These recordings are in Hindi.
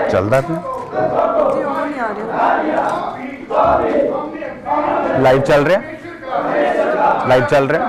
चल रहा है? लाइव चल रहे हैं, लाइव चल रहे हैं।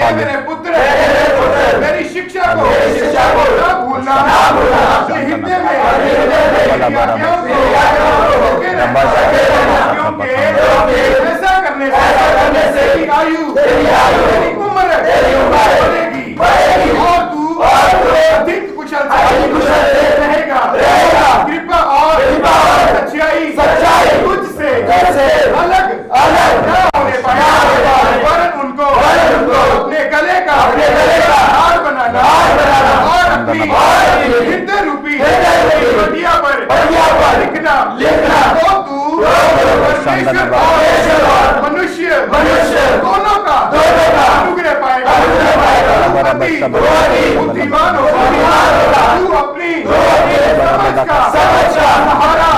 मेरे पुत्र मेरी शिक्षा को ना भूलना, अपने हृदय में ऐसा करने से तेरी आयु तेरी उम्र बढ़ेगी और तू अधिक कुशल रहेगा। कृपा और सच्चाई तुझसे अलग ना होने पाया, वरन उनको अपने गले का हार बनाना और अपनी हृदय रूपी पटिया पर लिखना। तो तू परमेश्वर और मनुष्य दोनों का अनुग्रह पाएगा। बुद्धिमान होगा, तू अपनी समझ का सहारा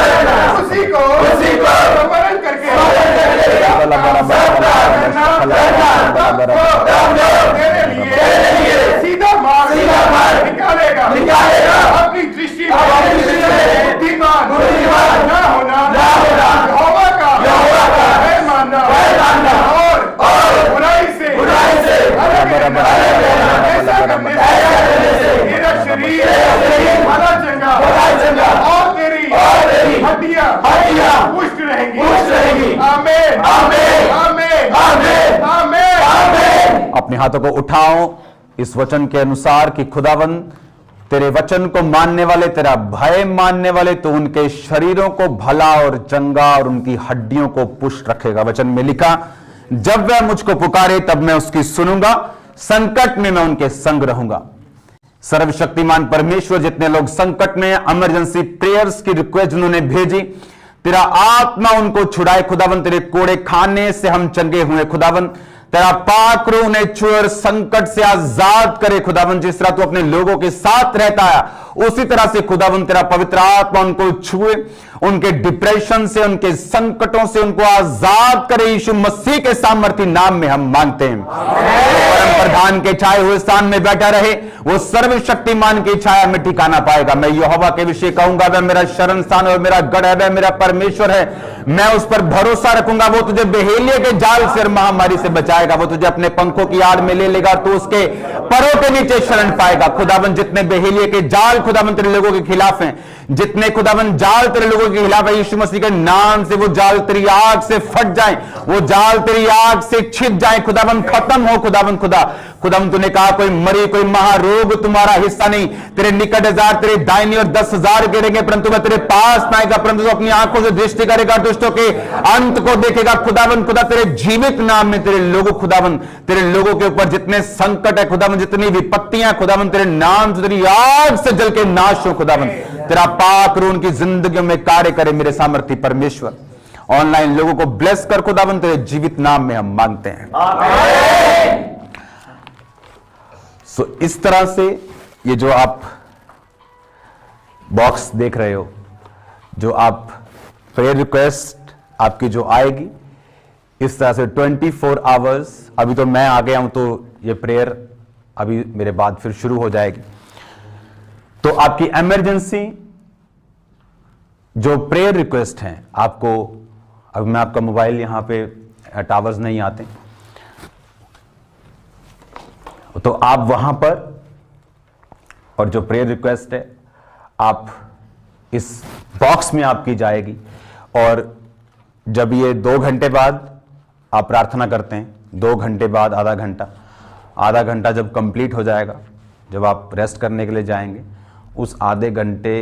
लेना, उसी को स्मरण करके तेरे लिए सीधा मार्ग निकालेगा। अपनी दृष्टि बुद्धिमान ना होना, यहोवा का भय मानना और बुराई से अलग रहना। ऐसा करने से तेरा शरीर भला चंगा और तेरी हड्डियां पुष्ट रहेंगी। आमीन, आमीन, आमीन, आमीन, आमीन। अपने हाथों को उठाओ इस वचन के अनुसार कि खुदावंद तेरे वचन को मानने वाले, तेरा भय मानने वाले, तो उनके शरीरों को भला और चंगा और उनकी हड्डियों को पुष्ट रखेगा। वचन में लिखा, जब वह मुझको पुकारे तब मैं उसकी सुनूंगा, संकट में मैं उनके संग रहूंगा। सर्वशक्तिमान परमेश्वर, जितने लोग संकट में इमरजेंसी प्रेयर्स की रिक्वेस्ट उन्होंने भेजी, तेरा आत्मा उनको छुड़ाए खुदावन। तेरे कोड़े खाने से हम चंगे हुए खुदावन। तेरा पाक रूह उन्हें छुए और संकट से आजाद करे खुदावन। जिस तरह तू अपने लोगों के साथ रहता है उसी तरह से खुदावन तेरा पवित्र आत्मा उनको छुए, उनके डिप्रेशन से, उनके संकटों से उनको आजाद करे। यीशु मसीह के सामर्थ्य नाम में हम मांगते हैं। परम प्रधान के छाए हुए स्थान में बैठा रहे, वो सर्वशक्तिमान की छाया में ठिकाना पाएगा। मैं यहोवा के विषय कहूंगा, वह मेरा शरण स्थान और मेरा गढ़ है, वह मेरा परमेश्वर है, मैं उस पर भरोसा रखूंगा। वो तुझे बहेलिये के जाल से और महामारी से बचाएगा। वो तुझे अपने पंखों की आड़ में ले लेगा, तो उसके परों के नीचे शरण पाएगा। खुदावन जितने बहेलिये के जाल खुदावन तेरे लोगों के खिलाफ हैं, जितने खुदावन जाल तेरे लोगों के खिलाफ है, यीशु मसीह के नाम से वो जाल तेरी आग से फट जाए, वो जाल तेरी आग से छिप जाए खुदावन, खत्म हो खुदावन। खुदावन तूने कहा कोई मरी, कोई महारोग तुम्हारा हिस्सा नहीं। तेरे निकट 1000 तेरे दाहिनी और 10,000 गिरेंगे, परंतु मैं तेरे पास ना आएगा। परंतु तो अपनी आंखों से दृष्टि करेगा, दुष्टों के अंत को देखेगा खुदावन। खुदा तेरे जीवित नाम में तेरे लोगों खुदावन, तेरे लोगों के ऊपर जितने संकट है खुदावन, जितनी विपत्तियां खुदावन, तेरे नाम से तेरी आग से जल के नाश हो खुदावन। तेरा पाक रूह उनकी जिंदगी में कार्य करे मेरे सामर्थ्य परमेश्वर। ऑनलाइन लोगों को ब्लेस कर खुदावन, तेरे जीवित नाम में हम मांगते हैं। सो इस तरह से ये जो आप बॉक्स देख रहे हो, जो आप प्रेयर रिक्वेस्ट आपकी जो आएगी, इस तरह से 24 आवर्स, अभी तो मैं आ गया हूं तो ये प्रेयर अभी मेरे बाद फिर शुरू हो जाएगी। तो आपकी इमरजेंसी जो प्रेयर रिक्वेस्ट हैं, आपको अभी मैं आपका मोबाइल यहां पे टावर्स नहीं आते, तो आप वहां पर, और जो प्रेयर रिक्वेस्ट है आप इस बॉक्स में आपकी जाएगी। और जब ये 2 घंटे बाद आप प्रार्थना करते हैं, 2 घंटे बाद आधा घंटा जब कंप्लीट हो जाएगा, जब आप रेस्ट करने के लिए जाएंगे, उस आधे घंटे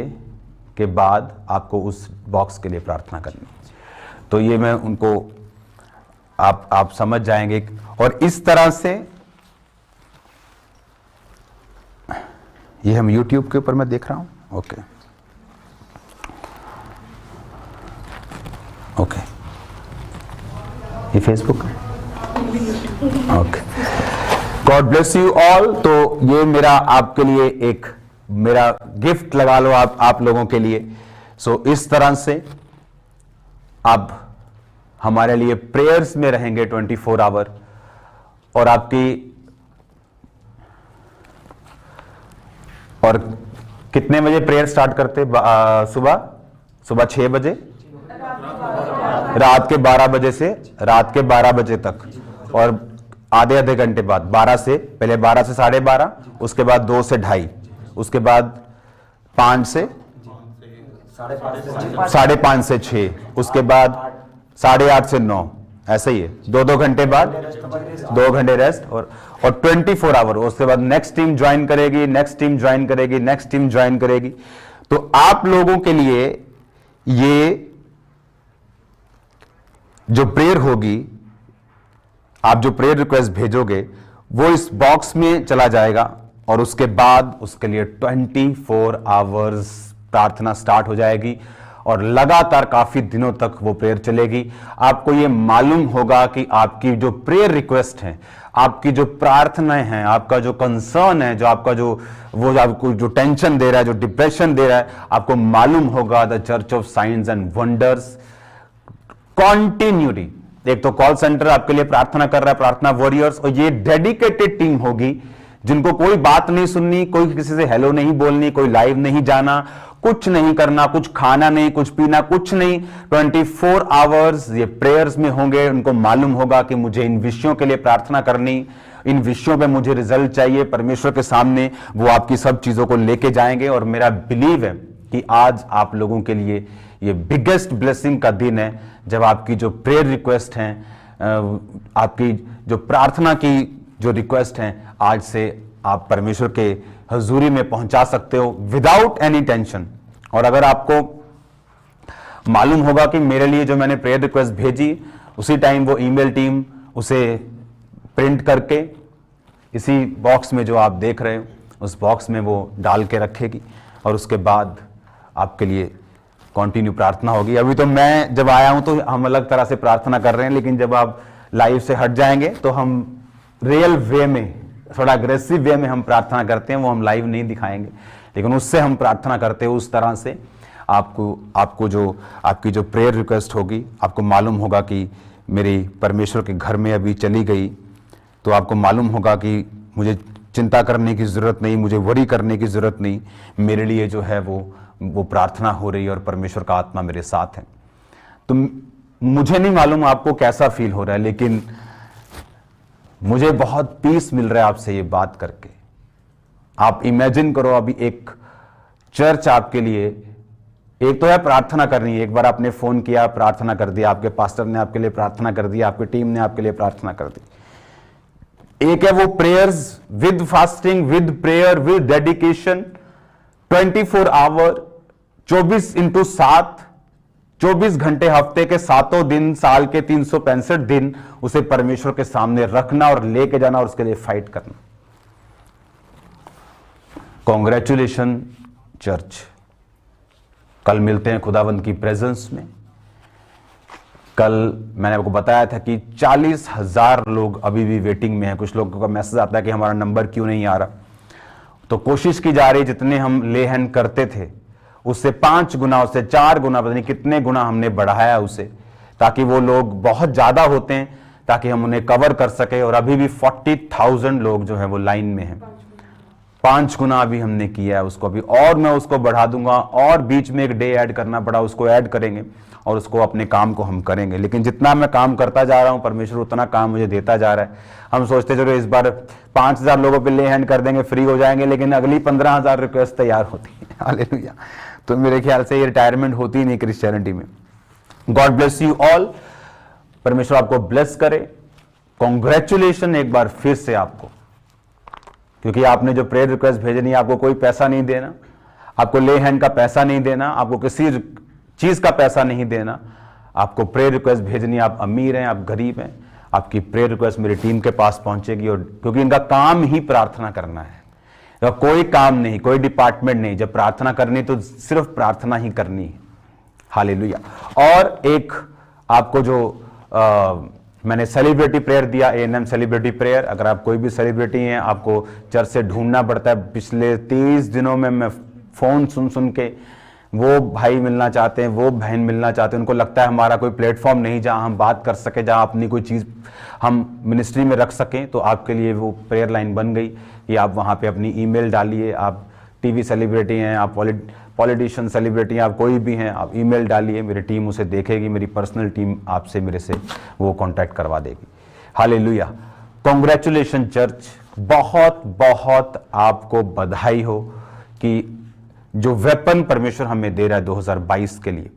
के बाद आपको उस बॉक्स के लिए प्रार्थना करनी। तो ये मैं उनको आप समझ जाएंगे। और इस तरह से ये हम YouTube के ऊपर मैं देख रहा हूं। ओके ओके, ये फेसबुक है। Okay, God bless you all. तो ये मेरा आपके लिए एक मेरा गिफ्ट लगा लो आप लोगों के लिए। सो इस तरह से आप हमारे लिए प्रेयर्स में रहेंगे 24 आवर, और और कितने बजे प्रेयर स्टार्ट करते? सुबह 6 बजे, रात के 12 बजे से रात के 12 बजे तक, और आधे घंटे बाद 12 से पहले 12 से 12:30, उसके बाद 2 से 2:30, उसके बाद 5 से 5:30 से 6, उसके बाद 8:30 से 9, ऐसे ही है। 2 घंटे बाद 2 घंटे रेस्ट, और 24 आवर। उसके बाद नेक्स्ट टीम ज्वाइन करेगी, नेक्स्ट टीम ज्वाइन करेगी, नेक्स्ट टीम ज्वाइन करेगी। तो आप लोगों के लिए ये जो प्रेयर होगी, आप जो प्रेयर रिक्वेस्ट भेजोगे वो इस बॉक्स में चला जाएगा, और उसके बाद उसके लिए 24 आवर्स प्रार्थना स्टार्ट हो जाएगी, और लगातार काफी दिनों तक वो प्रेयर चलेगी। आपको ये मालूम होगा कि आपकी जो प्रेयर रिक्वेस्ट है, आपकी जो प्रार्थनाएं हैं, आपका जो कंसर्न है, जो आपका वो आपको जो टेंशन दे रहा है, जो डिप्रेशन दे रहा है, आपको मालूम होगा the church of science and wonders continuity, एक तो कॉल सेंटर आपके लिए प्रार्थना कर रहा है, प्रार्थना वॉरियर्स, और ये डेडिकेटेड टीम होगी जिनको कोई बात नहीं सुननी, कोई किसी से हेलो नहीं बोलनी, कोई लाइव नहीं जाना, कुछ नहीं करना, कुछ खाना नहीं, कुछ पीना, कुछ नहीं। 24 आवर्स ये प्रेयर्स में होंगे। उनको मालूम होगा कि मुझे इन विषयों के लिए प्रार्थना करनी, इन विषयों पे मुझे रिजल्ट चाहिए। परमेश्वर के सामने वो आपकी सब चीजों को लेके जाएंगे, और मेरा बिलीव है कि आज आप लोगों के लिए ये बिगेस्ट ब्लेसिंग का दिन है, जब आपकी जो प्रेयर रिक्वेस्ट हैं, आपकी जो प्रार्थना की जो रिक्वेस्ट हैं, आज से आप परमेश्वर के हजूरी में पहुंचा सकते हो विदाउट एनी टेंशन। और अगर आपको मालूम होगा कि मेरे लिए जो मैंने प्रेयर रिक्वेस्ट भेजी, उसी टाइम वो ईमेल टीम उसे प्रिंट करके इसी बॉक्स में जो आप देख रहे हो, उस बॉक्स में वो डाल के रखेगी, और उसके बाद आपके लिए कंटिन्यू प्रार्थना होगी। अभी तो मैं जब आया हूं तो हम अलग तरह से प्रार्थना कर रहे हैं, लेकिन जब आप लाइव से हट जाएंगे तो हम रियल वे में, थोड़ा अग्रेसिव वे में हम प्रार्थना करते हैं। वो हम लाइव नहीं दिखाएंगे, लेकिन उससे हम प्रार्थना करते हैं। उस तरह से आपको जो आपकी जो प्रेयर रिक्वेस्ट होगी, आपको मालूम होगा कि मेरी परमेश्वर के घर में अभी चली गई, तो आपको मालूम होगा कि मुझे चिंता करने की जरूरत नहीं, मुझे वरी करने की जरूरत नहीं। मेरे लिए जो है वो प्रार्थना हो रही है, और परमेश्वर का आत्मा मेरे साथ है। तो मुझे नहीं मालूम आपको कैसा फील हो रहा है, लेकिन मुझे बहुत पीस मिल रहा है आपसे ये बात करके। आप इमेजिन करो, अभी एक चर्च आपके लिए, एक तो है प्रार्थना करनी है, एक बार आपने फोन किया, प्रार्थना कर दिया, आपके पास्टर ने आपके लिए प्रार्थना कर दी, आपकी टीम ने आपके लिए प्रार्थना कर दी। एक है वो prayers with fasting, with prayer, with dedication, 24 hour, 24x7, 24 घंटे हफ्ते के 7 दिन, साल के 365 दिन उसे परमेश्वर के सामने रखना और लेके जाना, और उसके लिए फाइट करना। कॉन्ग्रेचुलेशन चर्च, कल मिलते हैं खुदावंद की प्रेजेंस में। कल मैंने आपको बताया था कि 40,000 लोग अभी भी वेटिंग में हैं। कुछ लोगों का मैसेज आता है कि हमारा नंबर क्यों नहीं आ रहा। तो कोशिश की जा रही, जितने हम ले हैंड करते थे उससे 5 गुना, उससे 4 गुना, पता नहीं कितने गुना हमने बढ़ाया उसे, ताकि वो लोग बहुत ज्यादा होते हैं, ताकि हम उन्हें कवर कर सके। और अभी भी 40,000 लोग जो है वो लाइन में हैं। 5 गुना अभी हमने किया है उसको अभी, और मैं उसको बढ़ा दूंगा, और बीच में एक डे ऐड करना पड़ा, उसको ऐड करेंगे, और उसको अपने काम को हम करेंगे। लेकिन जितना मैं काम करता जा रहा हूं, परमेश्वर उतना काम मुझे देता जा रहा है। हम सोचते चलो इस बार 5,000 लोगों पे ले हैंड कर देंगे, फ्री हो जाएंगे, लेकिन अगली 15,000 रिक्वेस्ट तैयार होती है। हालेलुया। तो मेरे ख्याल से ये रिटायरमेंट होती ही नहीं क्रिश्चियनिटी में। गॉड ब्लेस यू ऑल, परमेश्वर आपको ब्लेस करे। कॉन्ग्रेचुलेशन एक बार फिर से आपको, क्योंकि आपने जो प्रेयर रिक्वेस्ट भेजनी है, आपको कोई पैसा नहीं देना, आपको ले हैंड का पैसा नहीं देना, आपको किसी चीज का पैसा नहीं देना। आपको प्रेयर रिक्वेस्ट भेजनी, आप अमीर हैं, आप गरीब हैं, आपकी प्रेयर रिक्वेस्ट मेरी टीम के पास पहुंचेगी। और क्योंकि इनका काम ही प्रार्थना करना है, तो कोई काम नहीं, कोई डिपार्टमेंट नहीं, जब प्रार्थना करनी तो सिर्फ प्रार्थना ही करनी है। हालेलुया। और एक आपको जो मैंने सेलिब्रिटी प्रेयर दिया, A&M सेलिब्रिटी प्रेयर, अगर आप कोई भी सेलिब्रिटी हैं, आपको चर्च से ढूंढना पड़ता है। पिछले 30 दिनों में मैं फोन सुन के वो भाई मिलना चाहते हैं, वो बहन मिलना चाहते हैं, उनको लगता है हमारा कोई प्लेटफॉर्म नहीं जहां हम बात कर सके, जहां अपनी कोई चीज़ हम मिनिस्ट्री में रख सकें। तो आपके लिए वो प्रेयर लाइन बन गई कि आप वहां पे अपनी ईमेल डालिए। आप टीवी सेलिब्रिटी हैं, आप पॉलिटिशियन सेलिब्रिटी हैं, आप कोई भी हैं, आप ईमेल डालिए, मेरी टीम उसे देखेगी, मेरी पर्सनल टीम आपसे मेरे से वो कांटेक्ट करवा देगी। हालेलुया। कांग्रेचुलेशन चर्च, बहुत बहुत आपको बधाई हो कि जो वेपन परमेश्वर हमें दे रहा है 2022 के लिए,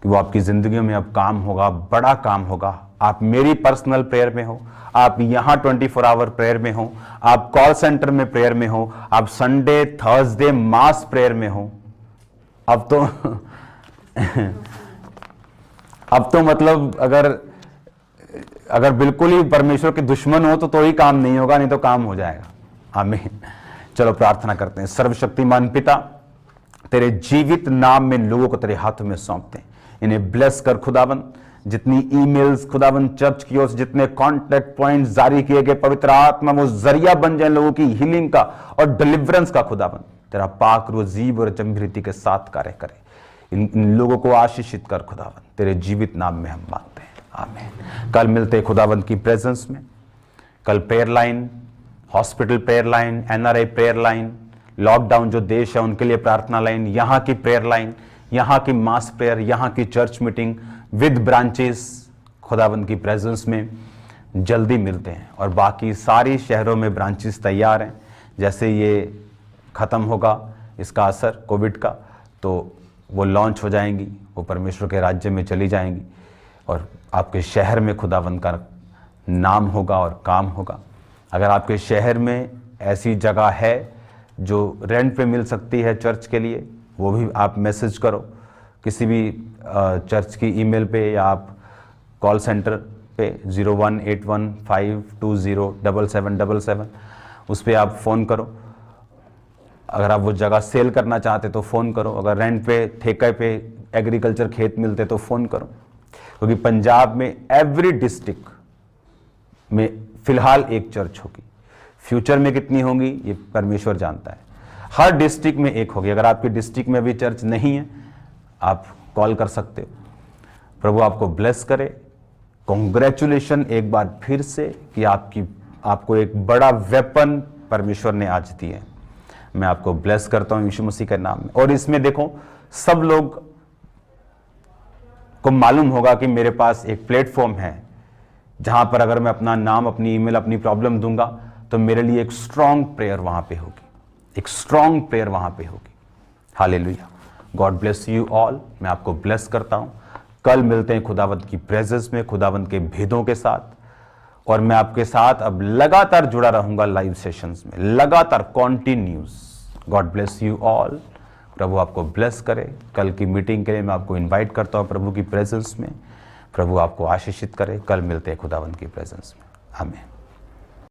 कि वो आपकी जिंदगी में अब काम होगा, बड़ा काम होगा। आप मेरी पर्सनल प्रेयर में हो, आप यहां 24 आवर प्रेयर में हो, आप कॉल सेंटर में प्रेयर में हो, आप संडे थर्सडे मास प्रेयर में हो। अब तो मतलब अगर बिल्कुल ही परमेश्वर के दुश्मन हो तो ही काम नहीं होगा, नहीं तो काम हो जाएगा। आमीन। चलो प्रार्थना करते हैं। सर्वशक्तिमान पिता, तेरे जीवित नाम में लोगों को तेरे हाथों में सौंपते हैं। इन्हें ब्लेस कर खुदाबंद। जितनी ईमेल्स खुदाबंद चर्च की ओर से, जितने कॉन्टैक्ट पॉइंट्स जारी किए गए, पवित्र आत्मा वो जरिया बन जाए लोगों की हीलिंग का और डिलीवरेंस का। खुदाबंद तेरा पाक रूह जीव और जंभीरती के साथ कार्य करे। इन लोगों को आशीषित कर खुदाबंद, तेरे जीवित नाम में हम मांगते हैं, आमीन। कल मिलते हैं खुदाबंद की प्रेजेंस में। कल prayer line, hospital prayer line, NRI prayer line, lockdown जो देश है उनके लिए प्रार्थना लाइन, यहाँ की प्रेयर लाइन, यहाँ की मास प्रेयर, यहाँ की चर्च मीटिंग विद ब्रांचेस, खुदावंद की प्रेजेंस में जल्दी मिलते हैं। और बाकी सारी शहरों में ब्रांचेस तैयार हैं। जैसे ये ख़त्म होगा इसका असर कोविड का, तो वो लॉन्च हो जाएंगी, वो परमेश्वर के राज्य में चली जाएंगी और आपके शहर में खुदावंद का नाम होगा और काम होगा। अगर आपके शहर में ऐसी जगह है जो रेंट पे मिल सकती है चर्च के लिए, वो भी आप मैसेज करो किसी भी चर्च की ईमेल पे, या आप कॉल सेंटर पे 018152077777 उस पर आप फ़ोन करो। अगर आप वो जगह सेल करना चाहते तो फ़ोन करो। अगर रेंट पे, ठेके पे एग्रीकल्चर खेत मिलते तो फ़ोन करो। क्योंकि पंजाब में एवरी डिस्ट्रिक्ट में फिलहाल एक चर्च होगी। फ्यूचर में कितनी होंगी ये परमेश्वर जानता है। हर डिस्ट्रिक्ट में एक होगी। अगर आपकी डिस्ट्रिक्ट में अभी चर्च नहीं है, आप कॉल कर सकते हो। प्रभु आपको ब्लेस करे। कॉन्ग्रेचुलेशन एक बार फिर से कि आपको एक बड़ा वेपन परमेश्वर ने आज दिया है। मैं आपको ब्लेस करता हूं यीशु मसीह के नाम में। और इसमें देखो, सब लोग को मालूम होगा कि मेरे पास एक प्लेटफॉर्म है जहां पर अगर मैं अपना नाम, अपनी ईमेल, अपनी प्रॉब्लम दूंगा तो मेरे लिए एक स्ट्रांग प्रेयर वहां पे होगी, एक स्ट्रांग प्रेयर वहां पे होगी। Hallelujah. God bless you all. मैं आपको ब्लेस करता हूं। कल मिलते हैं खुदावंत की प्रेजेंस में, खुदावंत के भेदों के साथ। और मैं आपके साथ अब लगातार जुड़ा रहूंगा लाइव सेशंस में, लगातार continuous. God bless you all. प्रभु आपको ब्लेस करे। कल की मीटिंग के लिए मैं आपको इनवाइट करता हूं प्रभु की प्रेजेंस में। प्रभु आपको आशीषित करे। कल मिलते हैं खुदावंत की प्रेजेंस में। आमीन।